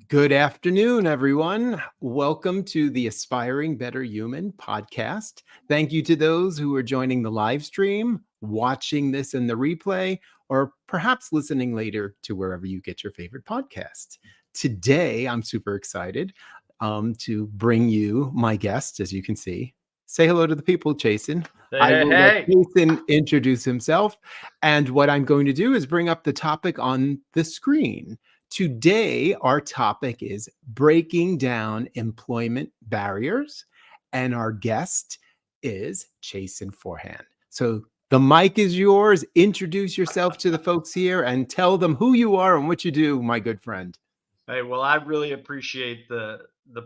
Good afternoon, everyone. Welcome to the Aspiring Better Human podcast. Thank you to those who are joining the live stream, watching this in the replay, or perhaps listening later to wherever you get your favorite podcast. Today, I'm super excited to bring you my guest, as you can see. Say hello to the people, Chason. Hey, I hey, will let hey. Chason introduce himself. And what I'm going to do is bring up the topic on the screen. Today, our topic is breaking down employment barriers, and our guest is Chason Forehand. So the mic is yours. Introduce yourself to the folks here and tell them who you are and what you do, my good friend. Hey, well, I really appreciate the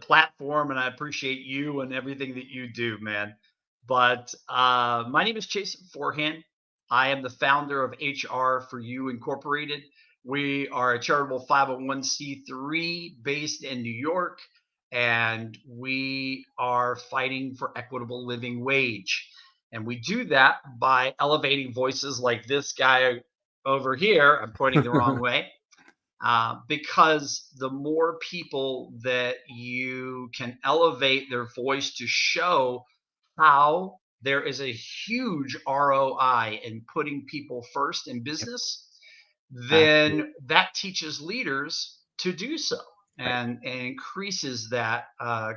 platform, and I appreciate you and everything that you do, man. But my name is Chason Forehand. I am the founder of HR for You Incorporated. We are a charitable 501c3 based in New York, and we are fighting for equitable living wage. And we do that by elevating voices like this guy over here. I'm pointing the wrong way. Because the more people that you can elevate their voice to show how there is a huge ROI in putting people first in Yep, business, absolutely. then that teaches leaders to do so Right. and increases that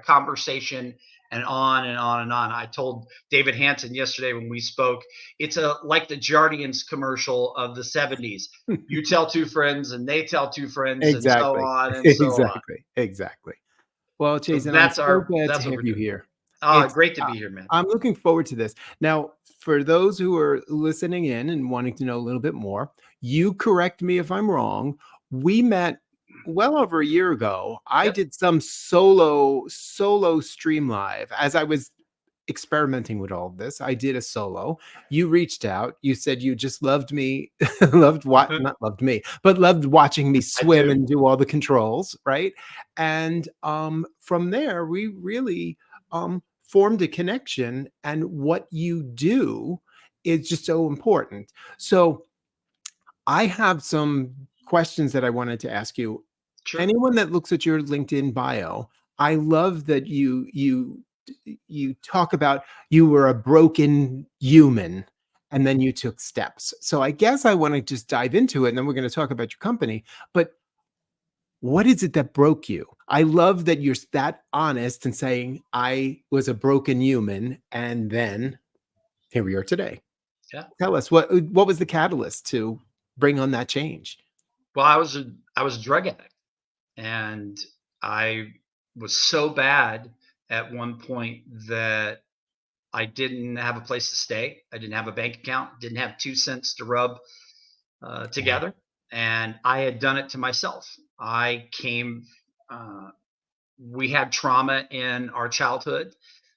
conversation and on and on and on. I told David Hanson yesterday when we spoke, it's a like the Jardians commercial of the 70s. You tell two friends and they tell two friends and so Exactly. on and so on. Exactly. Well, So Jason, I'm so glad to that's what have we're you doing. here. Ah, It's great to be here, man. I'm looking forward to this. Now, for those who are listening in and wanting to know a little bit more, you correct me if I'm wrong. We met well over a year ago. I Yep. did some solo stream live as I was experimenting with all of this. I did a solo. You reached out. You said you just loved me, loved what not loved me, but loved watching me I swim do. and do all the controls, right? And from there, we really formed a connection. And what you do is just so important. So I have some questions that I wanted to ask you. Sure. Anyone that looks at your LinkedIn bio, I love that you talk about you were a broken human and then you took steps. So I guess I want to just dive into it and then we're going to talk about your company. But what is it that broke you? I love that you're that honest and saying I was a broken human and then here we are today. Yeah. Tell us what was the catalyst to bring on that change? Well, I was a drug addict, and I was so bad at one point that I didn't have a place to stay. I didn't have a bank account, didn't have 2 cents to rub Wow. together, and I had done it to myself. I came. Uh, we had trauma in our childhood,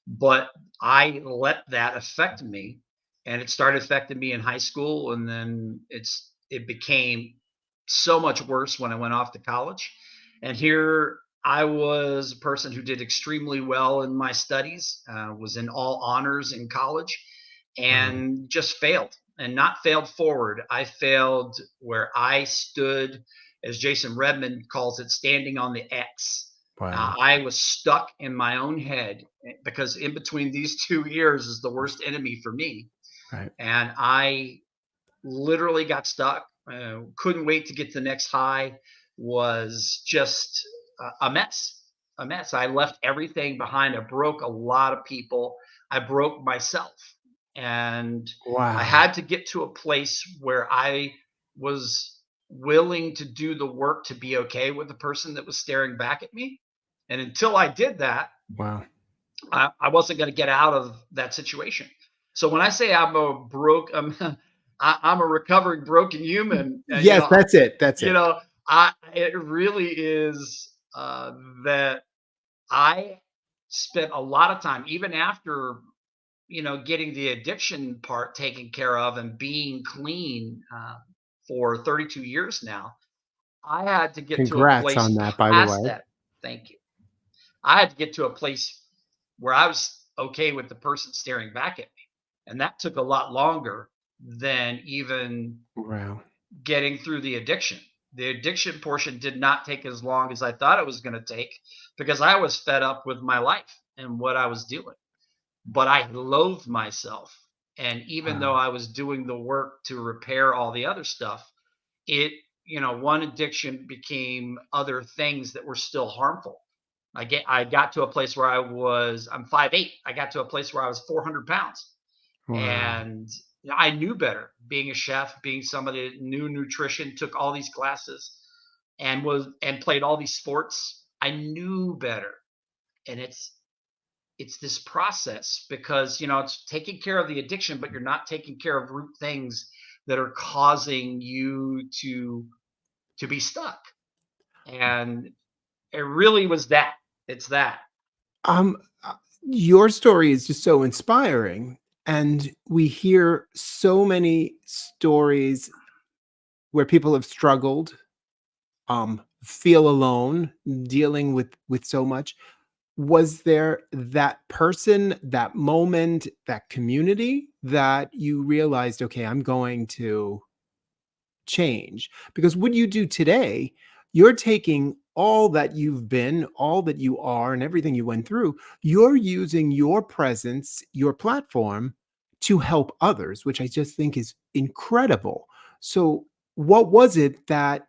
but I let that affect me, and it started affecting me in high school, and then it became so much worse when I went off to college. And here I was a person who did extremely well in my studies, was in all honors in college, Wow. and just failed. And not failed forward. I failed where I stood, as Jason Redman calls it, standing on the X. Wow. I was stuck in my own head because in between these 2 years is the worst enemy for me. Right. And I literally got stuck. Couldn't wait to get to the next high. Was just a mess. A mess. I left everything behind. I broke a lot of people. I broke myself, and I Wow. had to get to a place where I was willing to do the work to be okay with the person that was staring back at me. And until I did that, Wow. I wasn't going to get out of that situation. So when I say I'm a recovering broken human. Yes, that's it. That's You it. know, I it really is that I spent a lot of time, even after getting the addiction part taken care of and being clean for 32 years now. I had to get to a Congrats place on that, by the past way. that. Thank you. I had to get to a place where I was okay with the person staring back at me. And that took a lot longer than even Wow. getting through the addiction. The addiction portion did not take as long as I thought it was going to take because I was fed up with my life and what I was doing. But I loathed myself. And even though Wow. I was doing the work to repair all the other stuff, it, one addiction became other things that were still harmful. I got to a place where I'm 5'8". I got to a place where I was 400 pounds. Wow. And I knew better, being a chef, being somebody that knew nutrition, took all these classes and played all these sports. I knew better. And it's this process because it's taking care of the addiction, but you're not taking care of root things that are causing you to be stuck. And it really was that. It's that. Um, your story is just so inspiring, and we hear so many stories where people have struggled, feel alone, dealing with so much. Was there that person, that moment, that community that you realized, okay, I'm going to change? Because what you do today, you're taking all that you've been, all that you are, and everything you went through, you're using your presence, your platform to help others, which I just think is incredible. So, what was it that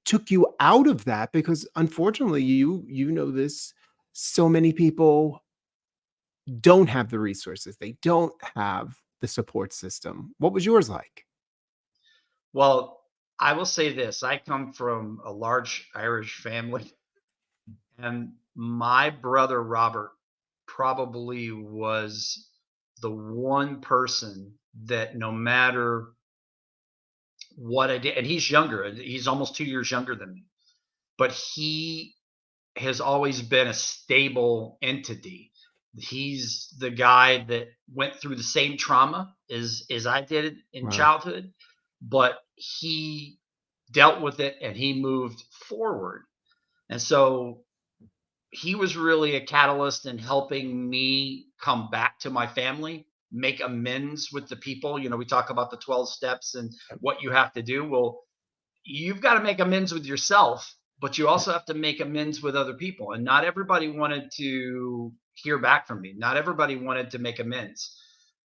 took you out of that? Because unfortunately, you know this, so many people don't have the resources. They don't have the support system. What was yours like? Well, I will say this. I come from a large Irish family, and my brother Robert probably was the one person that no matter what I did, and he's younger, he's almost 2 years younger than me, but he has always been a stable entity. He's the guy that went through the same trauma as I did in Wow. childhood, but he dealt with it and he moved forward. And so he was really a catalyst in helping me come back to my family, make amends with the people. We talk about the 12 steps and Yep. what you have to do. Well, you've got to make amends with yourself, but you Yep. also have to make amends with other people. And not everybody wanted to hear back from me. Not everybody wanted to make amends.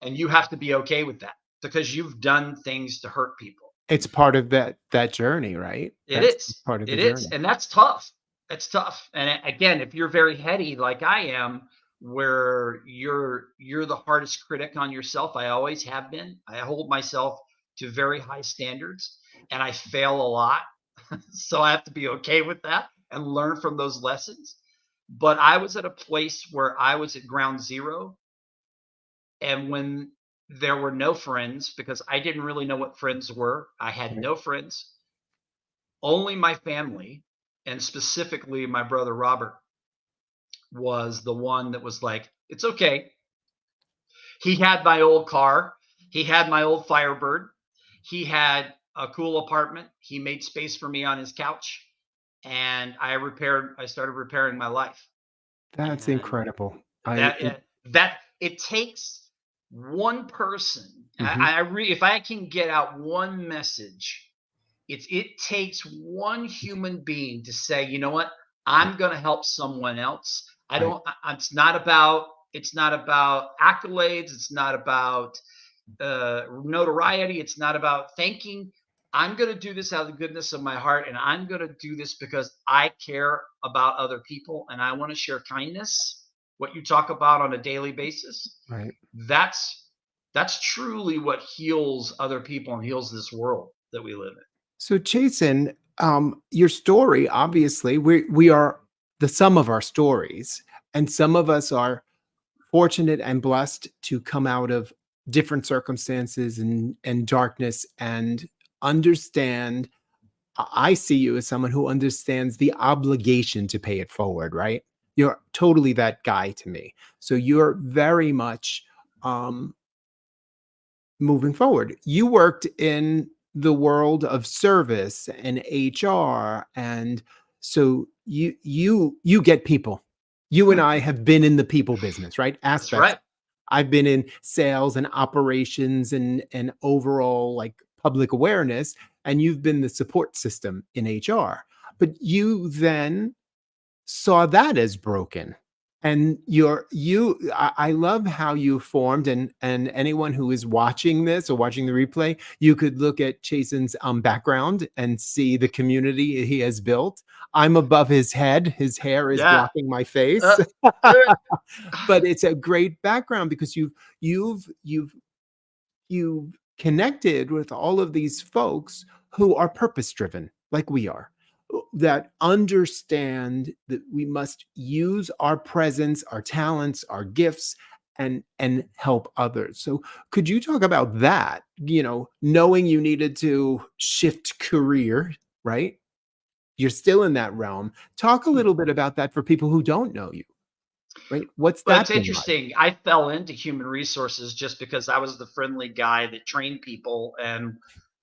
And you have to be okay with that because you've done things to hurt people. It's part of that journey, right? It That's is. part of the It is. journey. And that's tough. It's tough. And again, if you're very heady like I am, where you're the hardest critic on yourself, I always have been. I hold myself to very high standards and I fail a lot. So I have to be okay with that and learn from those lessons. But I was at a place where I was at ground zero. And when there were no friends, because I didn't really know what friends were, I had Right. no friends, only my family, and specifically my brother Robert was the one that was like, it's okay. He had my old car, he had my old Firebird, he had a cool apartment, he made space for me on his couch, and I started repairing my life. That's And incredible. I that it that it takes one person. Mhm. If I can get out one message, it takes one human being to say, you know what, Right, I'm going to help someone else. I right. don't. It's not about accolades. It's not about notoriety. It's not about thanking. I'm going to do this out of the goodness of my heart, and I'm going to do this because I care about other people and I want to share kindness. What you talk about on a daily basis, Right. that's that's truly what heals other people and heals this world that we live in. So, Jason, your story, obviously, we are the sum of our stories, and some of us are fortunate and blessed to come out of different circumstances and darkness and understand. I see you as someone who understands the obligation to pay it forward, right? You're totally that guy to me. So you're very much um, moving forward. You worked in the world of service and HR, and so you get people. You and I have been in the people business, right? That's Aspects. right. I've been in sales and operations and overall like public awareness, and you've been the support system in HR. But you then saw that as broken. And I love how you formed, and anyone who is watching this or watching the replay, you could look at Chasen's background and see the community he has built. I'm above his head. His hair is Yeah. blocking my face. Uh, uh, But it's a great background because you've you've you've connected with all of these folks who are purpose driven, like we are, that understand that we must use our presence, our talents, our gifts, and help others. So could you talk about that, knowing you needed to shift career, right? You're still in that realm. Talk a little bit about that for people who don't know you, right? What's Well, that it's been like? interesting. I fell into human resources just because I was the friendly guy that trained people and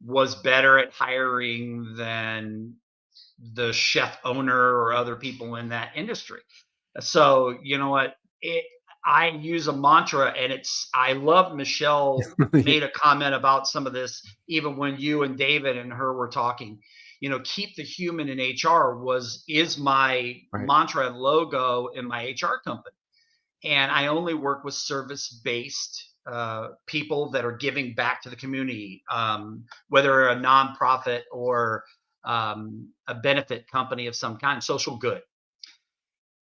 was better at hiring than the chef owner or other people in that industry. So, you know what? It, I use a mantra, and I love Michelle made a comment about some of this, even when you and David and her were talking. Keep the human in HR is my Right. mantra and logo in my HR company. And I only work with service-based people that are giving back to the community, whether a nonprofit or a benefit company of some kind, social good.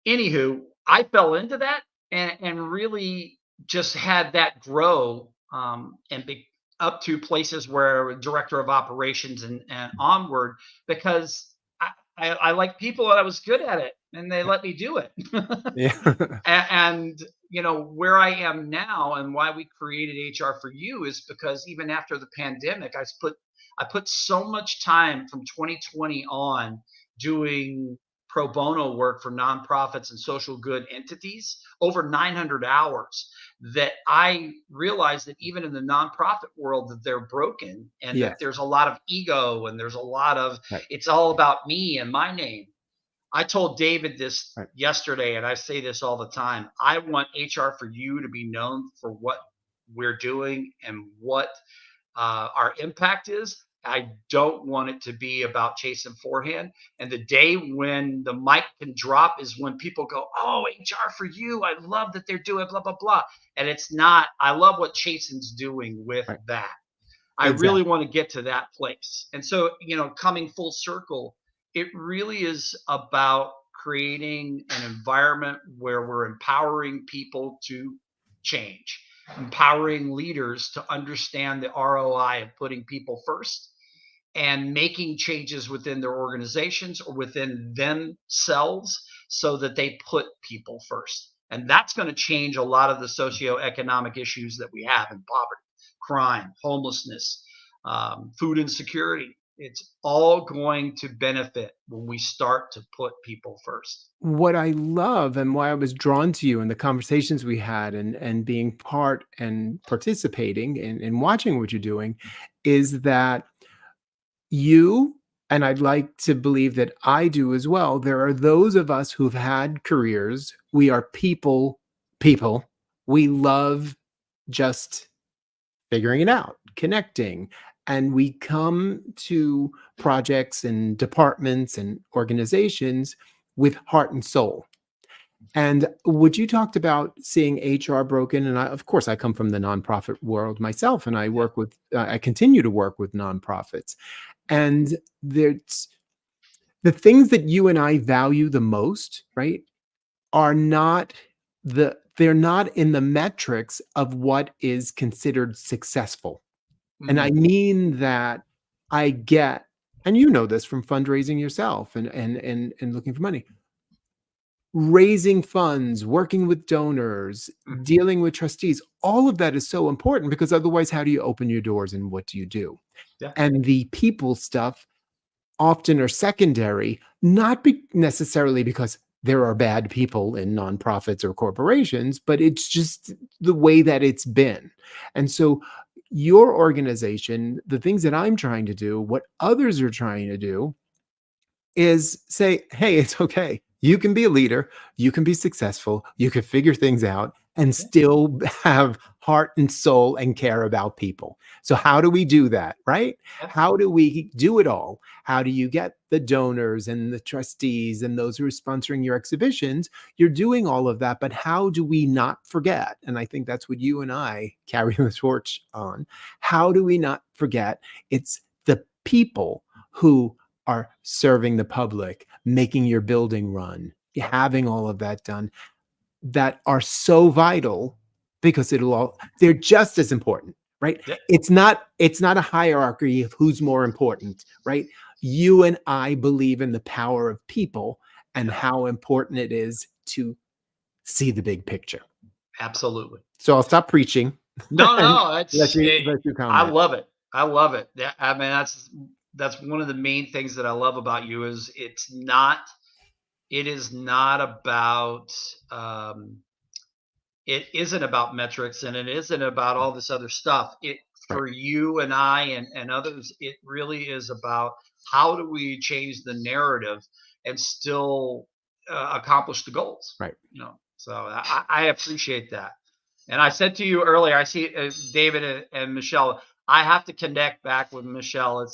Anywho, I fell into that, and really just had that grow, and be up to places where director of operations and onward, because I like people and I was good at it and they let me do it. Yeah. And where I am now and why we created HR for You is because even after the pandemic, I put so much time from 2020 on doing pro bono work for nonprofits and social good entities, over 900 hours, that I realized that even in the nonprofit world that they're broken, and that Yes. there's a lot of ego, and there's a lot of, Right. it's all about me and my name. I told David this Right. yesterday, and I say this all the time. I want HR for You to be known for what we're doing and what our impact is. I don't want it to be about Chason Forehand. And the day when the mic can drop is when people go, "Oh, HR for You. I love that they're doing blah, blah, blah." And it's not, I love what Chason's doing with Right. that. I really Exactly. want to get to that place. And so, coming full circle, it really is about creating an environment where we're empowering people to change, empowering leaders to understand the ROI of putting people first, and making changes within their organizations or within themselves so that they put people first. And that's going to change a lot of the socioeconomic issues that we have in poverty, crime, homelessness, food insecurity. It's all going to benefit when we start to put people first. What I love and why I was drawn to you in the conversations we had, and being part and participating in watching what you're doing, is that you, and I'd like to believe that I do as well, there are those of us who've had careers. We are people. We love just figuring it out, connecting. And we come to projects and departments and organizations with heart and soul. And what you talked about seeing HR broken, and of course, I come from the nonprofit world myself, and Yeah. I continue to work with nonprofits. And there's the things that you and I value the most, right, are not they're not in the metrics of what is considered successful. And I Mm-hmm. mean that I get, and you know this from fundraising yourself and looking for money, raising funds, working with donors, Mm-hmm. dealing with trustees, all of that is so important because otherwise, how do you open your doors and what do you do? Yeah. And the people stuff often are secondary, not necessarily because there are bad people in nonprofits or corporations, but it's just the way that it's been. And so, your organization, the things that I'm trying to do, what others are trying to do, is say, hey, it's okay. You can be a leader, you can be successful, you can figure things out and Yeah. still have heart and soul and care about people. So how do we do that, right? Yeah. How do we do it all? How do you get the donors and the trustees and those who are sponsoring your exhibitions? You're doing all of that, but how do we not forget? And I think that's what you and I carry the torch on. How do we not forget? It's the people who are serving the public, making your building run, having all of that done, that are so vital, because they're just as important, right? Yeah. It's not a hierarchy of who's more important, right? You and I believe in the power of people and Yeah. how important it is to see the big picture. Absolutely. So I'll stop preaching No, and no, let you I comment. love it. I love it. Yeah, I mean, that's one of the main things that I love about you is it is not about it isn't about metrics and it isn't about all this other stuff. It Right, for you and I and others, it really is about how do we change the narrative and still accomplish the goals. right. So I appreciate that. And I said to you earlier, I see David and Michelle. I have to connect back with Michelle.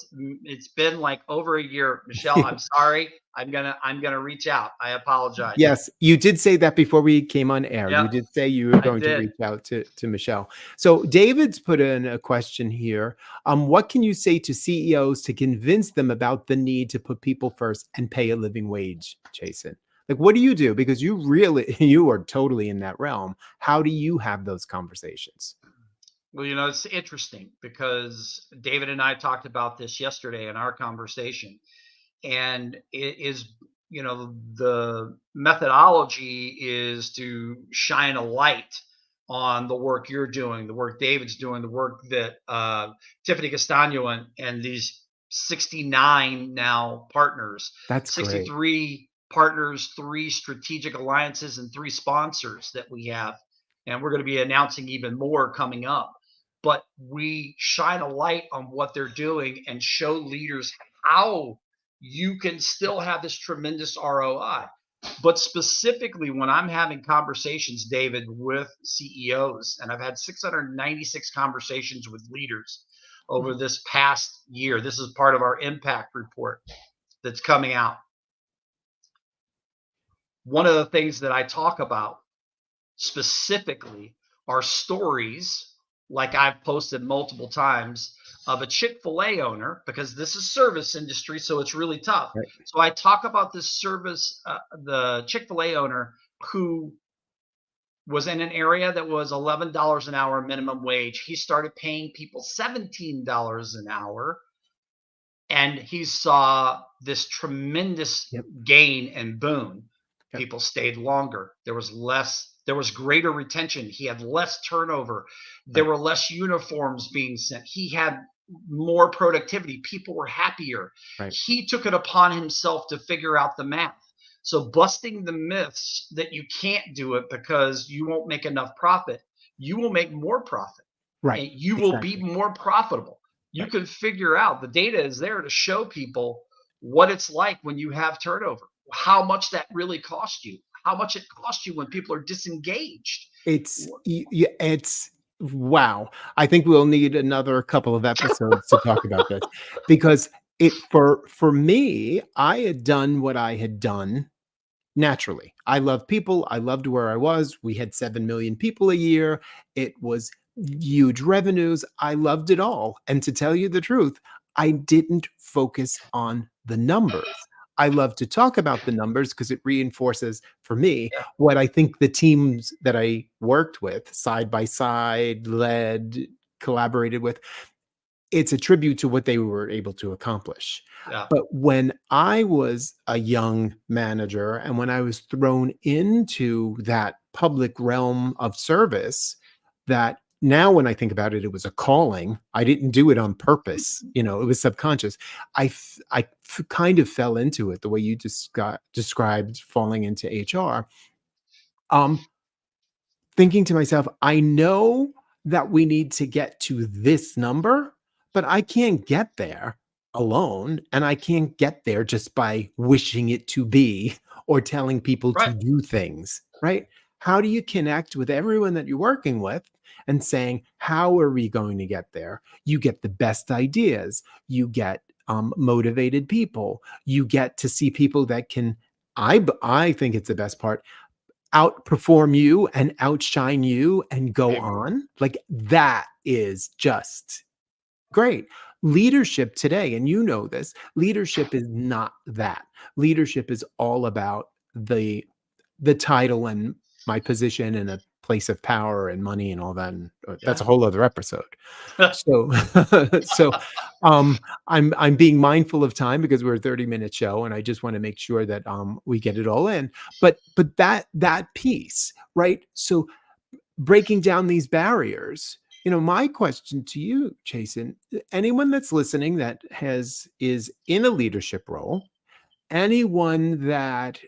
It's been like over a year. Michelle, I'm sorry. I'm gonna reach out. I apologize. Yes, you did say that before we came on air. You Yep, did say you were I going to did. reach out to Michelle. So David's put in a question here. What can you say to CEOs to convince them about the need to put people first and pay a living wage, Jason? Like, what do you do? Because you are totally in that realm. How do you have those conversations? Well, it's interesting because David and I talked about this yesterday in our conversation, and it is the methodology is to shine a light on the work you're doing, the work David's doing, the work that Tiffany Castano and these 69 now partners, That's great. 63 partners, 3 strategic alliances, and 3 sponsors that we have, and we're going to be announcing even more coming up. But we shine a light on what they're doing and show leaders how you can still have this tremendous ROI. But specifically, when I'm having conversations, David, with CEOs, and I've had 696 conversations with leaders over this past year, this is part of our impact report that's coming out. One of the things that I talk about specifically are stories like I've posted multiple times of a Chick-fil-A owner, because this is service industry, so it's really tough. Right, So I talk about this service, the Chick-fil-A owner who was in an area that was $11 an hour minimum wage. He started paying people $17 an hour, and he saw this tremendous yep, gain and boom. yep, People stayed longer. There was greater retention. He had less turnover. There right, were less uniforms being sent. He had more productivity. People were happier. right, He took it upon himself to figure out the math. So, busting the myths that you can't do it because you won't make enough profit, you will make more profit right. and you will be Exactly. more profitable. You Right. can figure out the data is there to show people what it's like when you have turnover, how much that really cost you, how much it costs you when people are disengaged. It's wow. I think we'll need another couple of episodes to talk about this, because for me, I had done what I had done naturally. I love people. I loved where I was. We had 7 million people a year. It was huge revenues. I loved it all. And to tell you the truth, I didn't focus on the numbers. I love to talk about the numbers because it reinforces for me Yeah, what I think the teams that I worked with, side by side, led, collaborated with, it's a tribute to what they were able to accomplish. yeah, But when I was a young manager and when I was thrown into that public realm of service, that now when I think about it, it was a calling. I didn't do it on purpose. It was subconscious. Kind of fell into it the way you just got described falling into HR. Um, Thinking to myself, I know that we need to get to this number, but I can't get there alone. And I can't get there just by wishing it to be or telling people to right. do things, right? How do you connect with everyone that you're working with? and saying, how are we going to get there? You get the best ideas. You get motivated people. You get to see people that can, I think it's the best part, outperform you and outshine you and go Right. on. Like that is just great. Leadership today, and you know this, leadership is not that. Leadership is all about the title and my position and a place of power and money and all that. And that's Yeah. a whole other episode. So, so I'm being mindful of time because we're a 30-minute show, and I just want to make sure that we get it all in. But that piece, right? So breaking down these barriers. My question to you, Chason, anyone that's listening that is in a leadership role, anyone that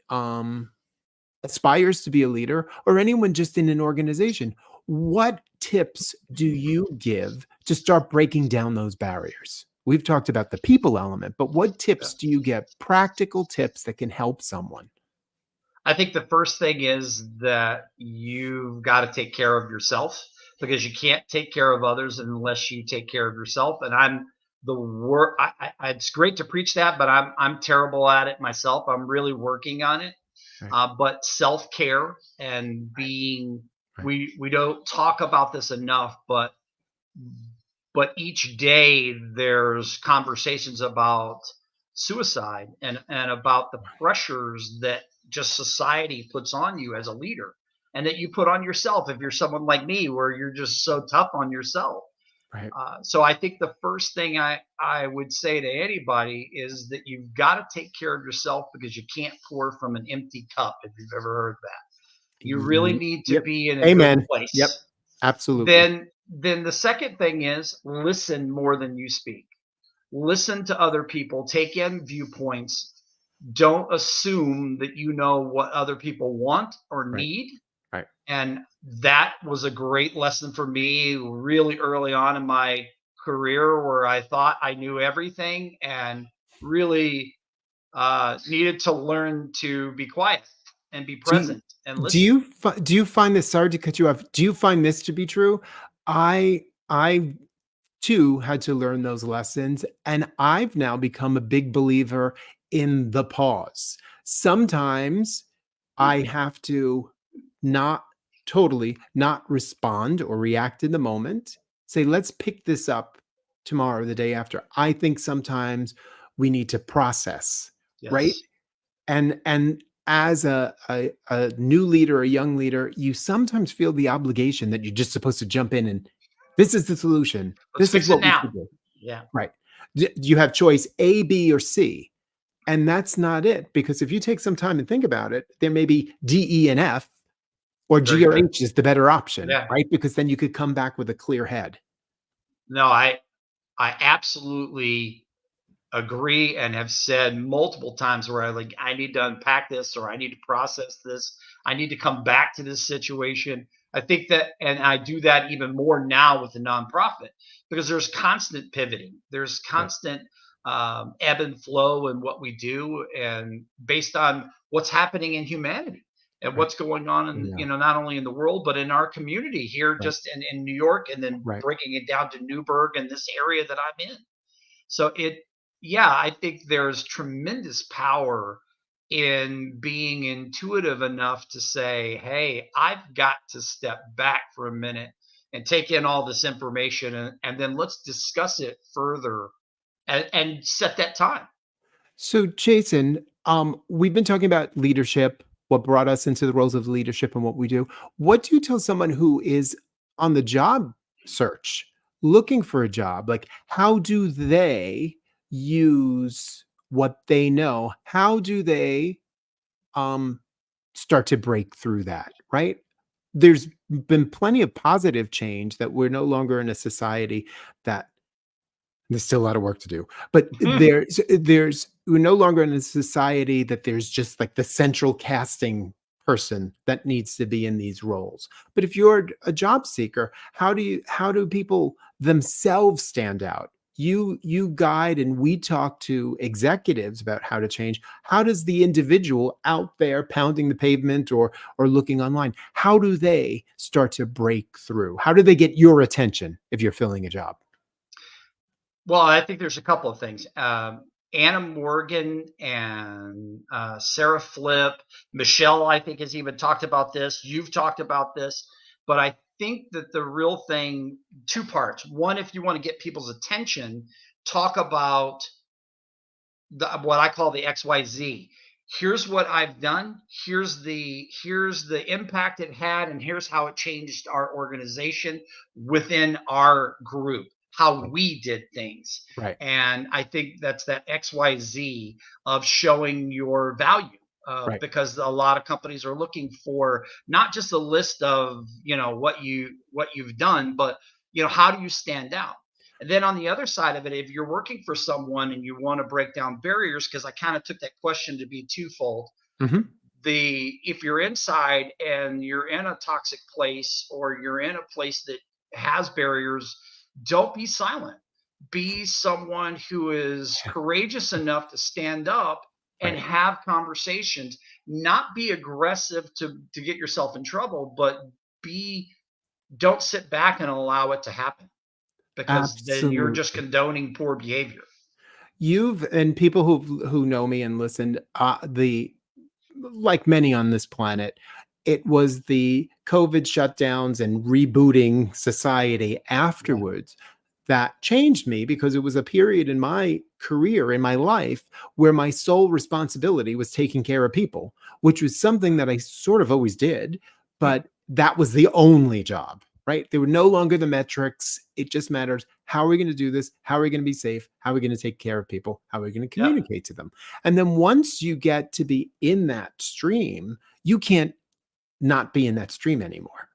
aspires to be a leader, or anyone just in an organization, what tips do you give to start breaking down those barriers? We've talked about the people element, but what Yeah. tips do you get? Practical tips that can help someone. I think the first thing is that you've got to take care of yourself, because you can't take care of others unless you take care of yourself. And I'm the work. It's great to preach that, but I'm terrible at it myself. I'm really working on it. Right, But self care and right, being, right, we don't talk about this enough, but each day there's conversations about suicide and about the pressures that just society puts on you as a leader, and that you put on yourself if you're someone like me where you're just so tough on yourself. right. So I think the first thing I would say to anybody is that you've got to take care of yourself, because you can't pour from an empty cup, if you've ever heard that. You really need to Yep. be in a good Amen. Yep. place. Absolutely. Then the second thing is listen more than you speak. Listen to other people, take in viewpoints. Don't assume that you know what other people want or Right. need. Right. And that was a great lesson for me really early on in my career, where I thought I knew everything and really needed to learn to be quiet and be Do you, present and listen. do you find this, sorry to cut you off, do you find this to be true? I too had to learn those lessons, and I've now become a big believer in the pause. Sometimes I have to not totally not respond or react in the moment. Say, let's pick this up tomorrow, the day after. I think sometimes we need to process, right? Yes. And as a new leader, a young leader, you sometimes feel the obligation that you're just supposed to jump in and this is the solution. Let's This is fix it what we now. should do. Yeah. Right. You have choice A, B, or C. And that's not it. Because if you take some time and think about it, there may be D, E, and F, or G Very or good. H is the better option, Yeah. right? Because then you could come back with a clear head. No, I absolutely agree, and have said multiple times where I need to unpack this, or I need to process this. I need to come back to this situation. I think that, and I do that even more now with the nonprofit, because there's constant pivoting. There's Right. constant ebb and flow in what we do, and based on what's happening in humanity and Right. what's going on in, Yeah. not only in the world but in our community here, Right. just in New York, and then Right. breaking it down to Newburgh and this area that I'm in. So yeah, I think there's tremendous power in being intuitive enough to say, hey, I've got to step back for a minute and take in all this information, and then let's discuss it further, and set that time. So, Jason, we've been talking about leadership, what brought us into the roles of leadership and what we do. What do you tell someone who is on the job search, looking for a job? Like, how do they use what they know? How do they um, start to break through that, right? There's been plenty of positive change that we're no longer in a society that there's still a lot of work to do, but there's we're no longer in a society that there's just like the central casting person that needs to be in these roles. But if you're a job seeker, how do people themselves stand out? you guide and we talk to executives about how to change. How does the individual out there pounding the pavement or looking online, how do they start to break through? How do they get your attention if you're filling a job? Well, I think there's a couple of things. Anna Morgan and Sarah Flip, Michelle, I think, has even talked about this. You've talked about this, but I think that the real thing, two parts. One, if you want to get people's attention, talk about what I call the XYZ. Here's what I've done. Here's the impact it had, and here's how it changed our organization within our group, how we did things. Right. And I think that's that XYZ of showing your value. Right. Because a lot of companies are looking for not just a list of what you've done, but how do you stand out? And then on the other side of it, if you're working for someone and you want to break down barriers, because I kind of took that question to be twofold. Hmm. If you're inside and you're in a toxic place or you're in a place that has barriers, don't be silent. Be someone who is courageous enough to stand up and Right. have conversations, not be aggressive to get yourself in trouble, but be don't sit back and allow it to happen, because then you're just Absolutely. condoning poor behavior. You've and people who know me and listened, the like many on this planet, it was the COVID shutdowns and rebooting society Yeah. afterwards that changed me, because it was a period in my career, in my life, where my sole responsibility was taking care of people, which was something that I sort of always did, Hmm. but that was the only job, right? They were no longer the metrics. It just matters. How are we going to do this? How are we going to be safe? How are we going to take care of people? How are we going to Yep. communicate to them? And then once you get to be in that stream, you can't not be in that stream anymore.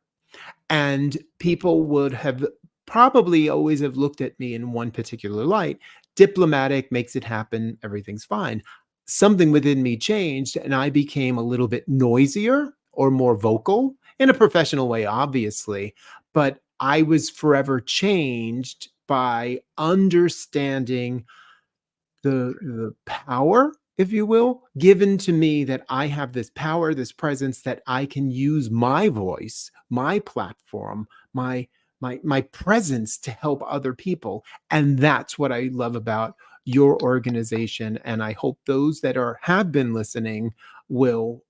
And people would have probably always have looked at me in one particular light. Diplomatic, makes it happen, everything's fine. Something within me changed and I became a little bit noisier or more vocal in a professional way, obviously. But I was forever changed by understanding the power, if you will, given to me, that I have this power, this presence, that I can use my voice, my platform, my presence to help other people. And that's what I love about your organization. And I hope those that are have been listening will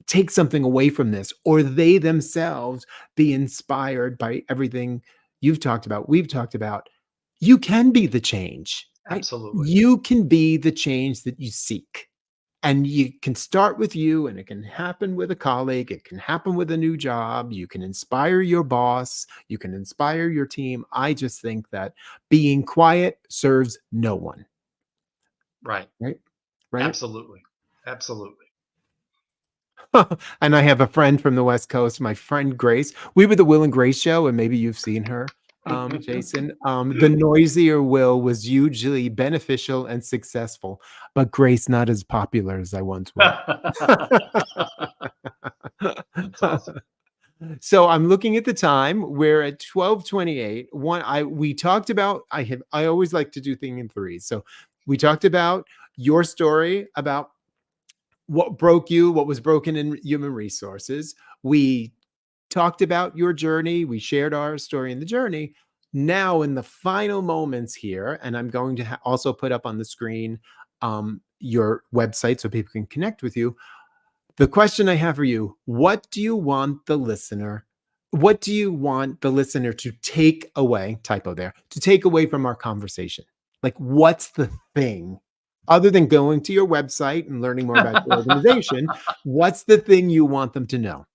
take something away from this, or they themselves be inspired by everything you've talked about, we've talked about. You can be the change, right? Absolutely. You can be the change that you seek. And you can start with you, and it can happen with a colleague, it can happen with a new job, you can inspire your boss, you can inspire your team. I just think that being quiet serves no one, Right. right? Right? Absolutely. Absolutely. And I have a friend from the West Coast, my friend Grace. We were the Will and Grace show, and maybe you've seen her, Jason. The noisier Will was hugely beneficial and successful, but Grace not as popular as I once was. That's awesome. So I'm looking at the time. We're at 12:28. One, we talked about. I always like to do things in threes. So we talked about your story about what broke you, what was broken in human resources. We talked about your journey. We shared our story in the journey. Now, in the final moments here, and I'm going to also put up on the screen your website so people can connect with you. The question I have for you: what do you want the listener? What do you want the listener to take away? Typo there. To take away from our conversation? Like, what's the thing? Other than going to your website and learning more about your organization, what's the thing you want them to know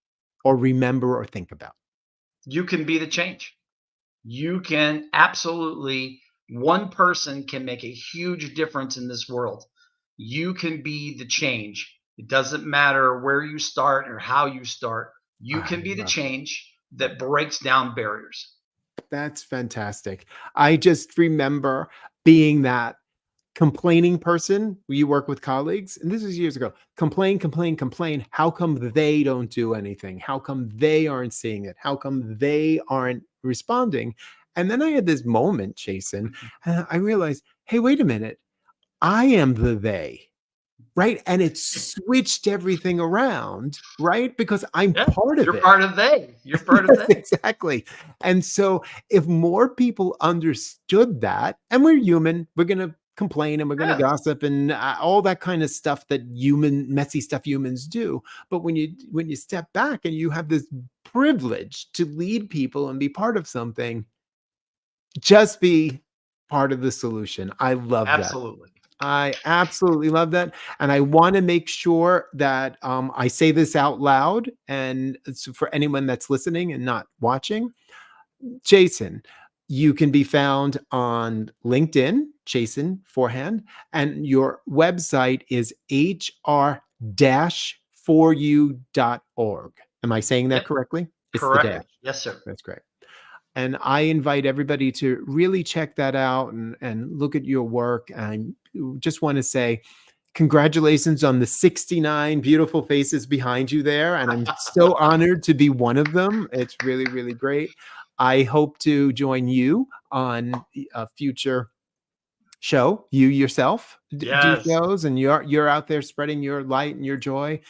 or remember or think about? You can be the change. You can absolutely, one person can make a huge difference in this world. You can be the change. It doesn't matter where you start or how you start. You I can be the love it. change that breaks down barriers. That's fantastic. I just remember being that complaining person. You work with colleagues, and this is years ago. Complain, complain, complain. How come they don't do anything? How come they aren't seeing it? How come they aren't responding? And then I had this moment, Jason, and I realized, hey, wait a minute. I am the they, right? And it switched everything around, right? Because I'm Yeah, part of you're it. part of they. You're part of Yes, they. exactly. And so if more people understood that, and we're human, we're going to complain and we're going to Yeah, gossip and all that kind of stuff that messy stuff humans do. But when you step back and you have this privilege to lead people and be part of something, just be part of the solution. I love that. absolutely. I absolutely love that. And I want to make sure that I say this out loud. And so for anyone that's listening and not watching, Chason, you can be found on LinkedIn, Chason Forehand, and your website is hr-4u.org. Am I saying that Yep, correctly? It's the dash. correctly. Yes, sir. That's great. And I invite everybody to really check that out and look at your work. And I just want to say congratulations on the 69 beautiful faces behind you there. And I'm so honored to be one of them. It's really, really great. I hope to join you on a future show. You yourself do Yes. shows, and you're out there spreading your light and your joy.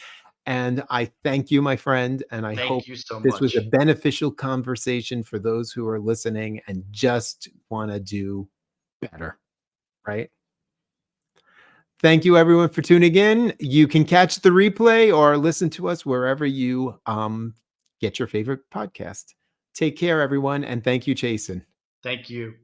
And I thank you, my friend, and I hope Thank you so this was a much. beneficial conversation for those who are listening and just want to do better, right? Thank you, everyone, for tuning in. You can catch the replay or listen to us wherever you get your favorite podcast. Take care, everyone, and thank you, Jason. Thank you.